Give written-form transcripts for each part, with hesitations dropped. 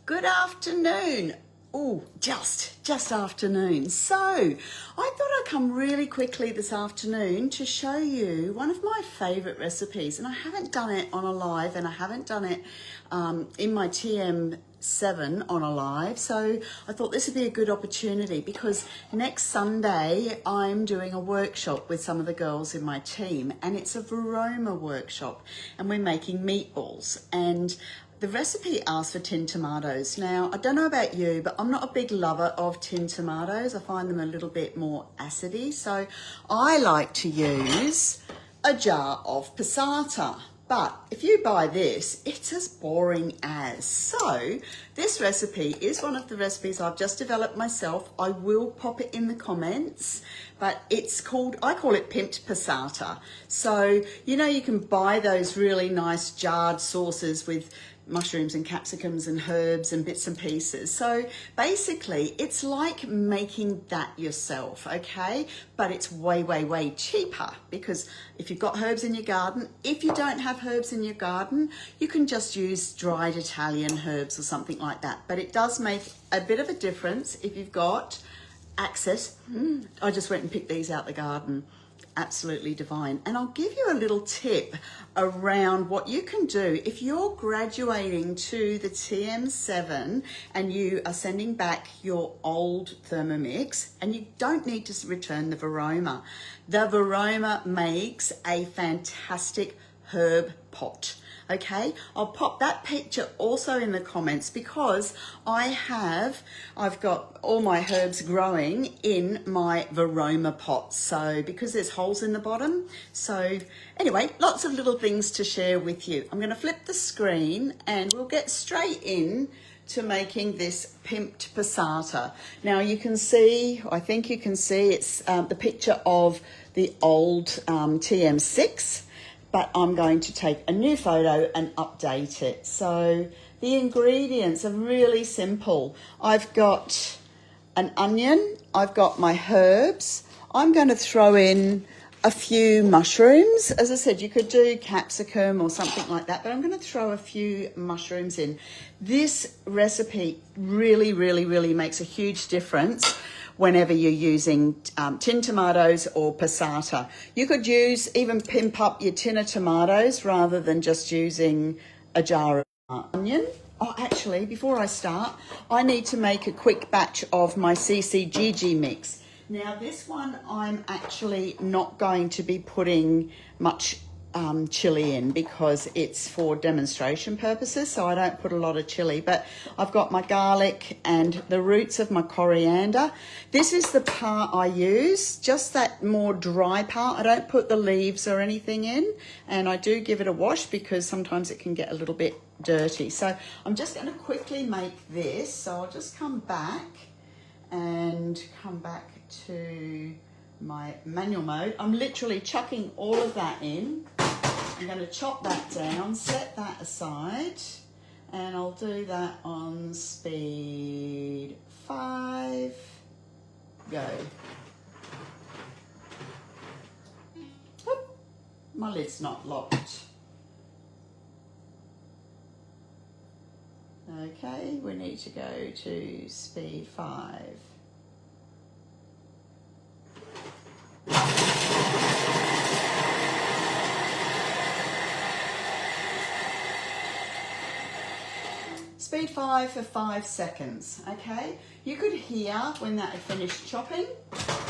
Good afternoon. Oh, just afternoon. So I thought I'd come really quickly this afternoon to show you one of my favourite recipes, and I haven't done it on a live, and I haven't done it in my TM7 on a live. So I thought this would be a good opportunity because next Sunday I'm doing a workshop with some of the girls in my team, and it's a Varoma workshop, and we're making meatballs. And the recipe asks for tinned tomatoes. Now, I don't know about you, but I'm not a big lover of tinned tomatoes. I find them a little bit more acidy. So I like to use a jar of passata. But if you buy this, it's as boring as. So this recipe is one of the recipes I've just developed myself. I will pop it in the comments, but it's called, I call it Pimped passata. So, you know, you can buy those really nice jarred sauces with mushrooms and capsicums and herbs and bits and pieces. So basically it's like making that yourself, okay? But it's way cheaper, because if you've got herbs in your garden, if you don't have herbs in your garden, you can just use dried Italian herbs or something like that. But it does make a bit of a difference if you've got access. I just went and picked these out the garden. Absolutely divine. And I'll give you a little tip around what you can do if you're graduating to the TM7 and you are sending back your old Thermomix, and you don't need to return the Varoma. The Varoma makes a fantastic herb pot. Okay, I'll pop that picture also in the comments, because I've got all my herbs growing in my Varoma pot. So because there's holes in the bottom. So anyway, lots of little things to share with you. I'm going to flip the screen and we'll get straight in to making this pimped passata. Now you can see, I think you can see, it's the picture of the old TM6. But I'm going to take a new photo and update it. So the ingredients are really simple. I've got an onion, I've got my herbs. I'm going to throw in a few mushrooms. As I said, you could do capsicum or something like that, but I'm going to throw a few mushrooms in. This recipe really makes a huge difference whenever you're using tinned tomatoes or passata. You could even pimp up your tin of tomatoes rather than just using a jar of onion. Oh, actually, before I start, I need to make a quick batch of my CCGG mix. Now, this one I'm actually not going to be putting much chili in, because it's for demonstration purposes, so I don't put a lot of chili. But I've got my garlic and the roots of my coriander. This is the part I use, just that more dry part. I don't put the leaves or anything in, and I do give it a wash because sometimes it can get a little bit dirty. So I'm just going to quickly make this. So I'll just come back to my manual mode. I'm literally chucking all of that in. I'm going to chop that down, set that aside, and I'll do that on speed 5. Go. Whoop. My lid's not locked. Okay, we need to go to speed 5. Speed 5 for 5 seconds, okay? You could hear when that had finished chopping.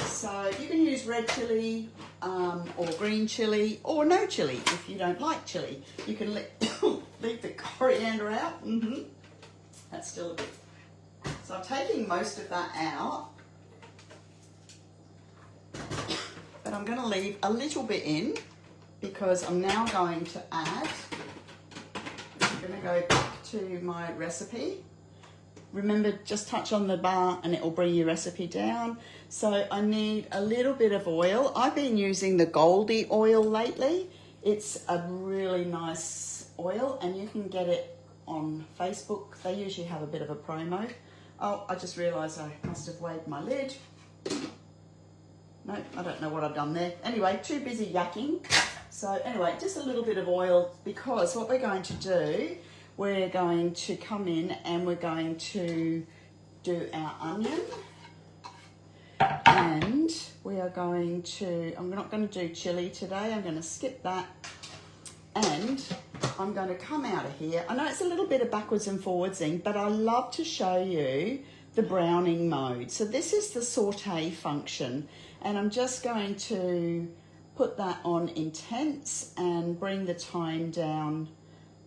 So you can use red chili or green chili or no chili if you don't like chili. You can leave the coriander out. That's still a bit. So I'm taking most of that out. But I'm going to leave a little bit in, because I'm now going to add, I'm going to go back to my recipe. Remember, just touch on the bar and it will bring your recipe down. So I need a little bit of oil. I've been using the Goldie oil lately. It's a really nice oil, and you can get it on Facebook. They usually have a bit of a promo. Oh, I just realised I must have waved my lid. No, I don't know what I've done there. Anyway, too busy yakking. So anyway, just a little bit of oil, because what we're going to do, we're going to come in and we're going to do our onion. And we are going to, I'm not going to do chili today, I'm going to skip that. And I'm going to come out of here. I know it's a little bit of backwards and forwardsing, but I love to show you the browning mode. So this is the saute function, and I'm just going to put that on intense and bring the time down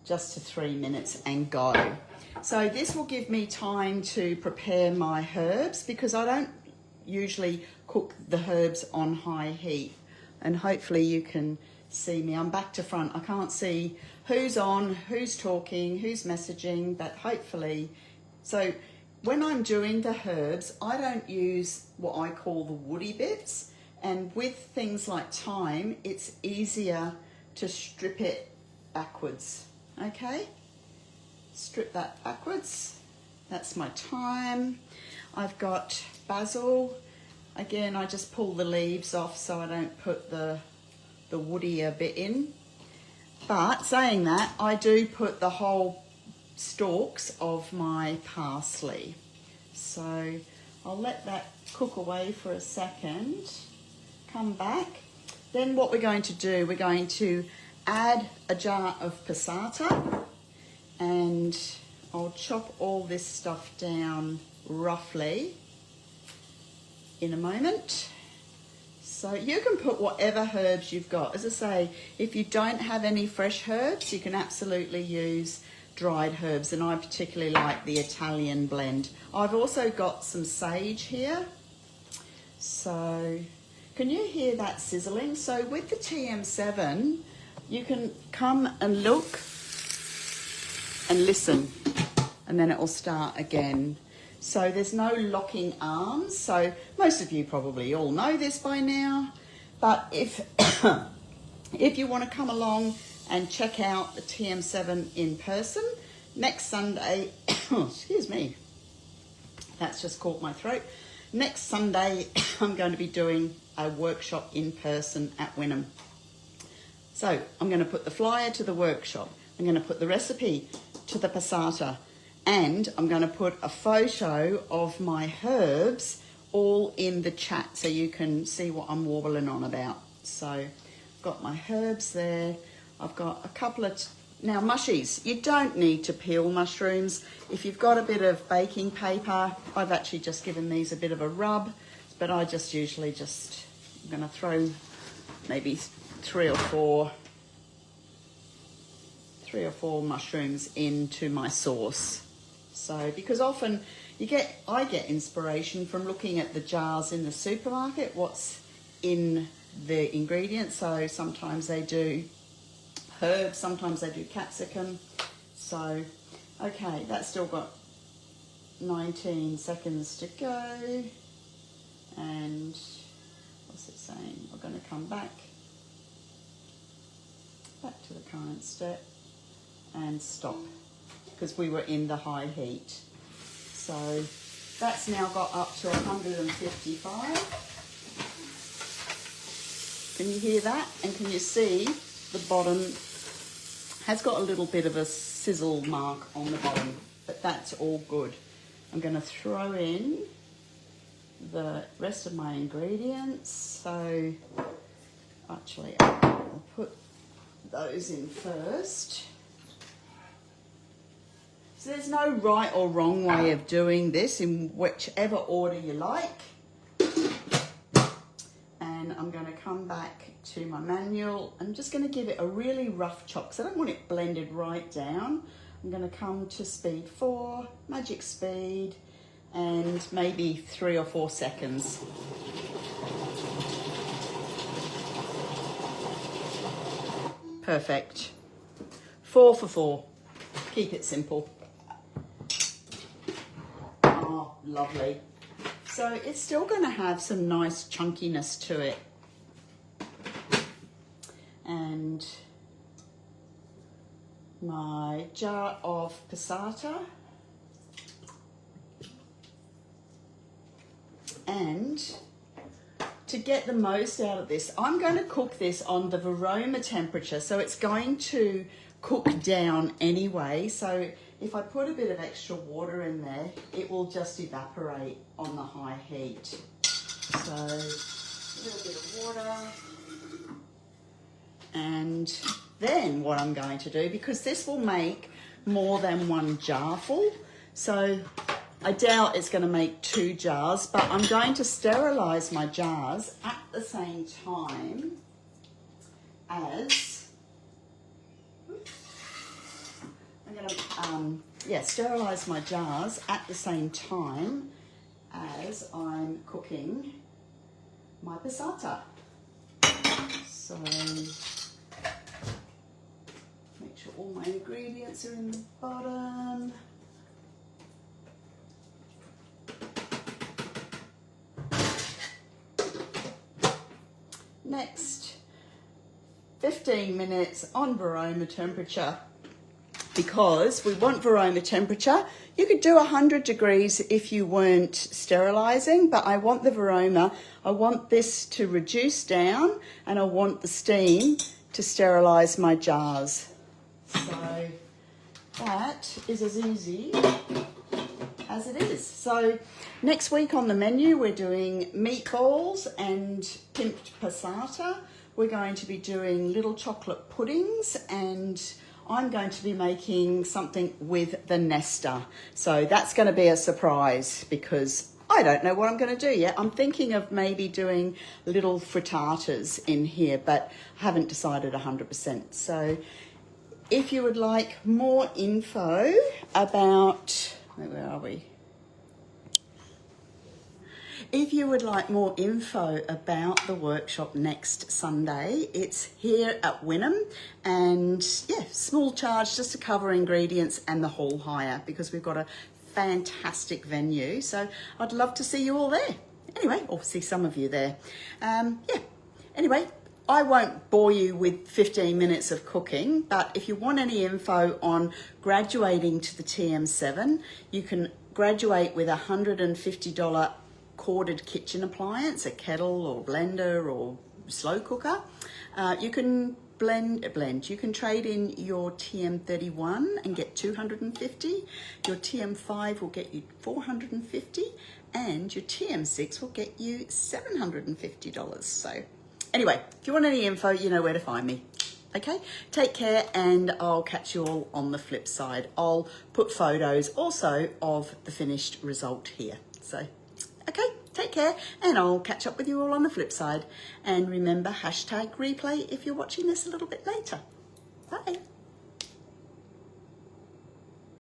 just to 3 minutes and go. So this will give me time to prepare my herbs, because I don't usually cook the herbs on high heat. And hopefully you can see me. I'm back to front. I can't see who's on, who's talking, who's messaging, but hopefully. So when I'm doing the herbs, I don't use what I call the woody bits. And with things like thyme, it's easier to strip it backwards. Okay? Strip that backwards. That's my thyme. I've got basil. Again, I just pull the leaves off so I don't put the woodier bit in. But saying that, I do put the whole stalks of my parsley. So I'll let that cook away for a second. Come back. Then what we're going to do, we're going to add a jar of passata, and I'll chop all this stuff down roughly in a moment. So you can put whatever herbs you've got. As I say, if you don't have any fresh herbs, you can absolutely use dried herbs, and I particularly like the Italian blend. I've also got some sage here. So can you hear that sizzling? So with the TM7, you can come and look and listen, and then it will start again. So there's no locking arms. So most of you probably all know this by now, but if you want to come along and check out the TM7 in person next Sunday, excuse me, that's just caught my throat. Next Sunday, I'm going to be doing a workshop in person at Wynnum. So I'm going to put the flyer to the workshop. I'm going to put the recipe to the passata, and I'm going to put a photo of my herbs all in the chat so you can see what I'm warbling on about. So I've got my herbs there. I've got a couple of, now mushies. You don't need to peel mushrooms. If you've got a bit of baking paper, I've actually just given these a bit of a rub, but I just usually just, I'm going to throw maybe three or four mushrooms into my sauce. So, because often I get inspiration from looking at the jars in the supermarket, what's in the ingredients. So sometimes they do herbs, sometimes they do capsicum. So, okay, that's still got 19 seconds to go. And what's it saying? We're going to come back to the current step and stop, because we were in the high heat. So that's now got up to 155. Can you hear that? And can you see the bottom has got a little bit of a sizzle mark on the bottom, but that's all good. I'm going to throw in the rest of my ingredients. So actually I'll put those in first. So there's no right or wrong way of doing this, in whichever order you like. And I'm going to come back to my manual. I'm just going to give it a really rough chop because I don't want it blended right down. I'm going to come to speed 4, magic speed, and maybe 3 or 4 seconds. Perfect. 4 for 4. Keep it simple. Oh, lovely. So it's still going to have some nice chunkiness to it. And my jar of passata. And to get the most out of this, I'm going to cook this on the Veroma temperature. So it's going to cook down anyway. So if I put a bit of extra water in there, it will just evaporate on the high heat. So a little bit of water. And then what I'm going to do, because this will make more than one jar full, so I doubt it's going to make 2 jars, but I'm going to sterilize my jars at the same time as, I'm going to, sterilize my jars at the same time as I'm cooking my passata. So make sure all my ingredients are in the bottom. Next, 15 minutes on varoma temperature. Because we want varoma temperature, you could do 100 degrees if you weren't sterilizing, but I want the varoma, I want this to reduce down, and I want the steam to sterilize my jars. So that is as easy as it is. So next week on the menu, we're doing meatballs and pimped passata. We're going to be doing little chocolate puddings, and I'm going to be making something with the nester. So that's going to be a surprise because I don't know what I'm going to do yet. I'm thinking of maybe doing little frittatas in here, but I haven't decided 100%. So if you would like more info about, where are we? If you would like more info about the workshop next Sunday, it's here at Wynnum, and yeah, small charge just to cover ingredients and the hall hire because we've got a fantastic venue. So I'd love to see you all there. Anyway, or see some of you there. Anyway, I won't bore you with 15 minutes of cooking, but if you want any info on graduating to the TM7, you can graduate with a $150 corded kitchen appliance, a kettle or blender or slow cooker. You can blend. You can trade in your TM31 and get 250. Your TM5 will get you 450, and your TM6 will get you $750. So anyway, if you want any info, you know where to find me. Okay, take care, and I'll catch you all on the flip side. I'll put photos also of the finished result here. So okay, take care, and I'll catch up with you all on the flip side. And remember, #replay if you're watching this a little bit later. Bye.